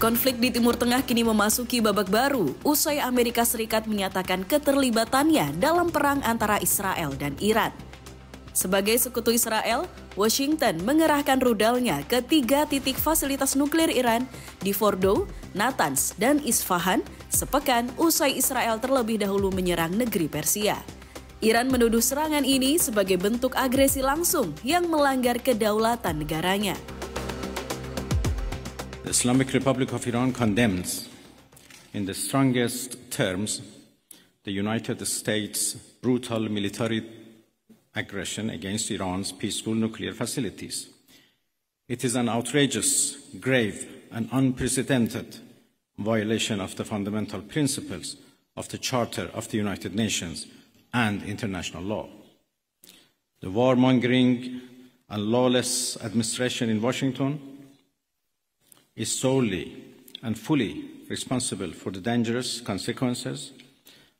Konflik di Timur Tengah kini memasuki babak baru usai Amerika Serikat menyatakan keterlibatannya dalam perang antara Israel dan Iran. Sebagai sekutu Israel, Washington mengerahkan rudalnya ke 3 titik fasilitas nuklir Iran di Fordow, Natanz, dan Isfahan sepekan usai Israel terlebih dahulu menyerang negeri Persia. Iran menuduh serangan ini sebagai bentuk agresi langsung yang melanggar kedaulatan negaranya. The Islamic Republic of Iran condemns in the strongest terms the United States' brutal military aggression against Iran's peaceful nuclear facilities. It is an outrageous, grave, and unprecedented violation of the fundamental principles of the Charter of the United Nations and international law. The warmongering and lawless administration in Washington is solely and fully responsible for the dangerous consequences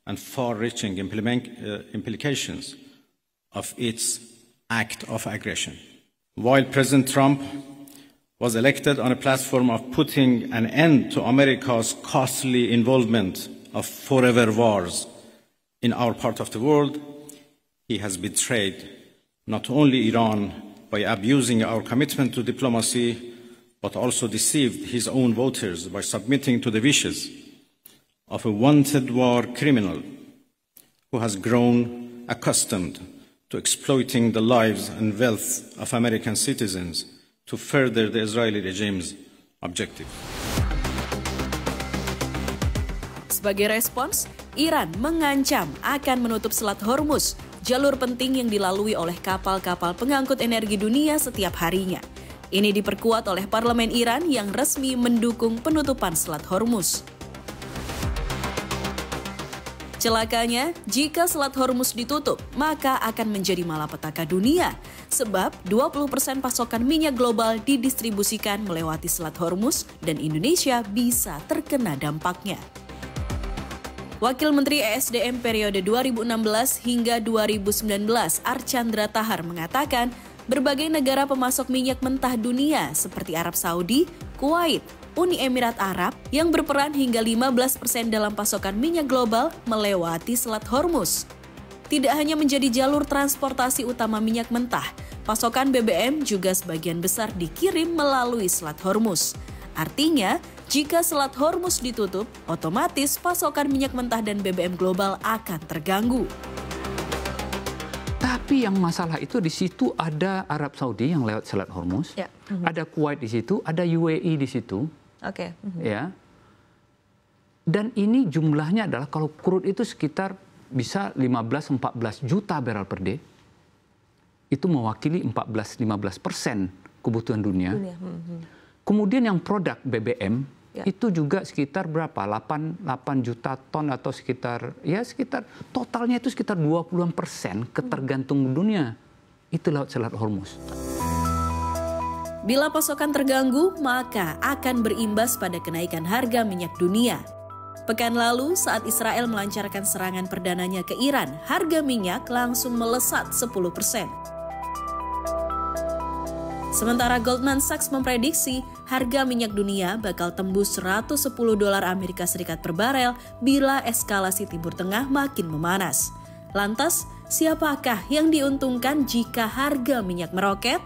and far-reaching implications of its act of aggression. While President Trump was elected on a platform of putting an end to America's costly involvement of forever wars in our part of the world, he has betrayed not only Iran by abusing our commitment to diplomacy, but also deceived his own voters by submitting to the wishes of a wanted war criminal who has grown accustomed to exploiting the lives and wealth of American citizens to further the Israeli regime's objective. Sebagai respons, Iran mengancam akan menutup Selat Hormuz, jalur penting yang dilalui oleh kapal-kapal pengangkut energi dunia setiap harinya. Ini diperkuat oleh parlemen Iran yang resmi mendukung penutupan Selat Hormuz. Celakanya, jika Selat Hormuz ditutup, maka akan menjadi malapetaka dunia. Sebab 20% pasokan minyak global didistribusikan melewati Selat Hormuz dan Indonesia bisa terkena dampaknya. Wakil Menteri ESDM periode 2016 hingga 2019, Archandra Tahar mengatakan, berbagai negara pemasok minyak mentah dunia seperti Arab Saudi, Kuwait, Uni Emirat Arab yang berperan hingga 15% dalam pasokan minyak global melewati Selat Hormuz. Tidak hanya menjadi jalur transportasi utama minyak mentah, pasokan BBM juga sebagian besar dikirim melalui Selat Hormuz. Artinya, jika Selat Hormuz ditutup, otomatis pasokan minyak mentah dan BBM global akan terganggu. Tapi yang masalah itu di situ ada Arab Saudi yang lewat Selat Hormuz, ada Kuwait di situ, ada UAE di situ, ya. Dan ini jumlahnya adalah kalau crude itu sekitar bisa 15-14 juta barrel per day, itu mewakili 14-15% kebutuhan dunia. Kemudian yang produk BBM itu juga sekitar berapa? 8 juta ton atau sekitar totalnya itu sekitar 20% ketergantung dunia itu lewat Selat Hormuz. Bila pasokan terganggu, maka akan berimbas pada kenaikan harga minyak dunia. Pekan lalu saat Israel melancarkan serangan perdananya ke Iran, harga minyak langsung melesat 10%. Sementara Goldman Sachs memprediksi harga minyak dunia bakal tembus $110 Amerika Serikat per barel bila eskalasi Timur Tengah makin memanas. Lantas, siapakah yang diuntungkan jika harga minyak meroket?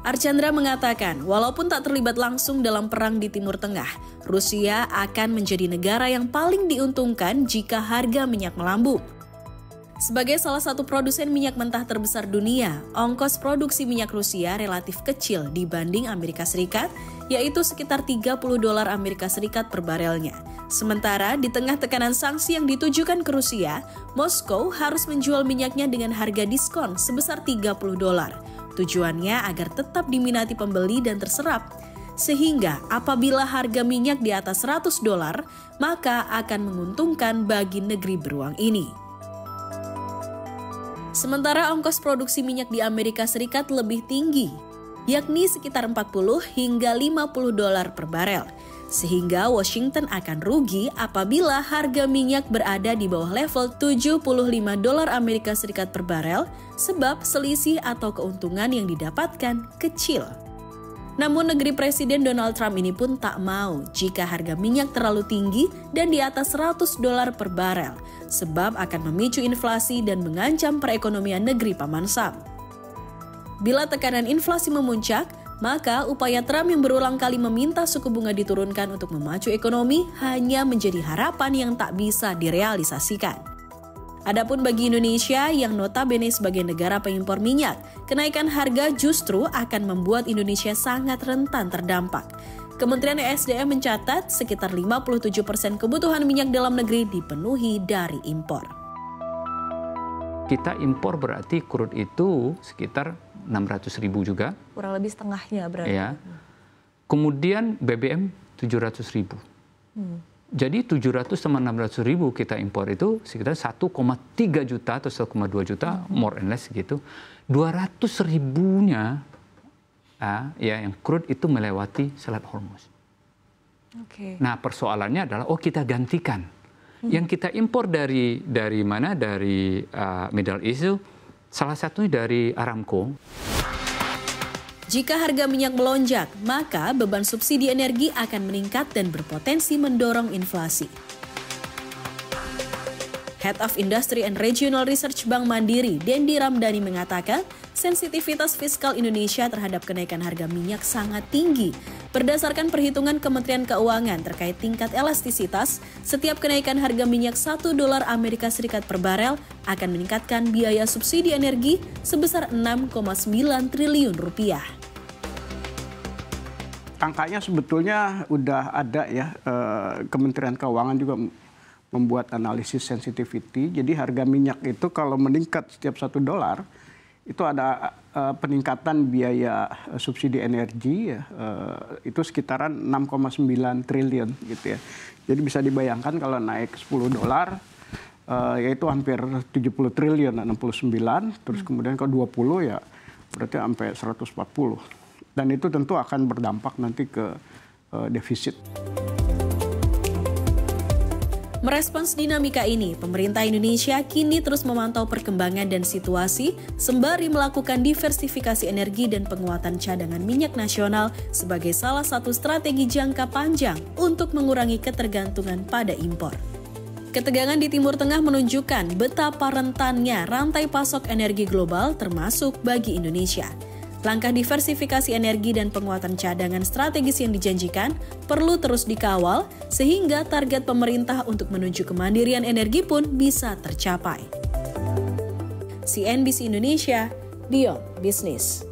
Archandra mengatakan, walaupun tak terlibat langsung dalam perang di Timur Tengah, Rusia akan menjadi negara yang paling diuntungkan jika harga minyak melambung. Sebagai salah satu produsen minyak mentah terbesar dunia, ongkos produksi minyak Rusia relatif kecil dibanding Amerika Serikat, yaitu sekitar $30 Amerika Serikat per barelnya. Sementara di tengah tekanan sanksi yang ditujukan ke Rusia, Moskow harus menjual minyaknya dengan harga diskon sebesar $30. Tujuannya agar tetap diminati pembeli dan terserap. Sehingga apabila harga minyak di atas $100, maka akan menguntungkan bagi negeri beruang ini. Sementara ongkos produksi minyak di Amerika Serikat lebih tinggi, yakni sekitar $40 hingga $50 per barel. Sehingga Washington akan rugi apabila harga minyak berada di bawah level $75 Amerika Serikat per barel, sebab selisih atau keuntungan yang didapatkan kecil. Namun negeri Presiden Donald Trump ini pun tak mau jika harga minyak terlalu tinggi dan di atas $100 per barel, sebab akan memicu inflasi dan mengancam perekonomian negeri Paman Sam. Bila tekanan inflasi memuncak, maka upaya Trump yang berulang kali meminta suku bunga diturunkan untuk memacu ekonomi hanya menjadi harapan yang tak bisa direalisasikan. Adapun bagi Indonesia yang notabene sebagai negara pengimpor minyak, kenaikan harga justru akan membuat Indonesia sangat rentan terdampak. Kementerian ESDM mencatat sekitar 57% kebutuhan minyak dalam negeri dipenuhi dari impor. Kita impor berarti crude itu sekitar 600.000 juga. Kurang lebih setengahnya berarti. Ya. Kemudian BBM 700.000. Jadi 700 sama 600.000 kita impor itu sekitar 1,3 juta atau 1,2 juta, more and less gitu. 200.000-nya yang crude itu melewati Selat Hormuz. Nah persoalannya adalah kita gantikan. Yang kita impor dari mana? Dari Middle East, salah satunya dari Aramco. Jika harga minyak melonjak, maka beban subsidi energi akan meningkat dan berpotensi mendorong inflasi. Head of Industry and Regional Research Bank Mandiri, Dendi Ramdhani mengatakan, sensitivitas fiskal Indonesia terhadap kenaikan harga minyak sangat tinggi. Berdasarkan perhitungan Kementerian Keuangan terkait tingkat elastisitas, setiap kenaikan harga minyak $1 Amerika Serikat per barel akan meningkatkan biaya subsidi energi sebesar 6,9 triliun rupiah. Angkanya sebetulnya udah ada ya, Kementerian Keuangan juga membuat analisis sensitivity. Jadi harga minyak itu kalau meningkat setiap $1, itu ada peningkatan biaya subsidi energi ya, itu sekitaran 6,9 triliun gitu ya. Jadi bisa dibayangkan kalau naik $10, yaitu hampir 70 triliun, 69, terus kemudian ke 20 ya berarti sampai 140. Dan itu tentu akan berdampak nanti ke defisit. Merespons dinamika ini, pemerintah Indonesia kini terus memantau perkembangan dan situasi sembari melakukan diversifikasi energi dan penguatan cadangan minyak nasional sebagai salah satu strategi jangka panjang untuk mengurangi ketergantungan pada impor. Ketegangan di Timur Tengah menunjukkan betapa rentannya rantai pasok energi global termasuk bagi Indonesia. Langkah diversifikasi energi dan penguatan cadangan strategis yang dijanjikan perlu terus dikawal sehingga target pemerintah untuk menuju kemandirian energi pun bisa tercapai. CNBC Indonesia, Beyond Business.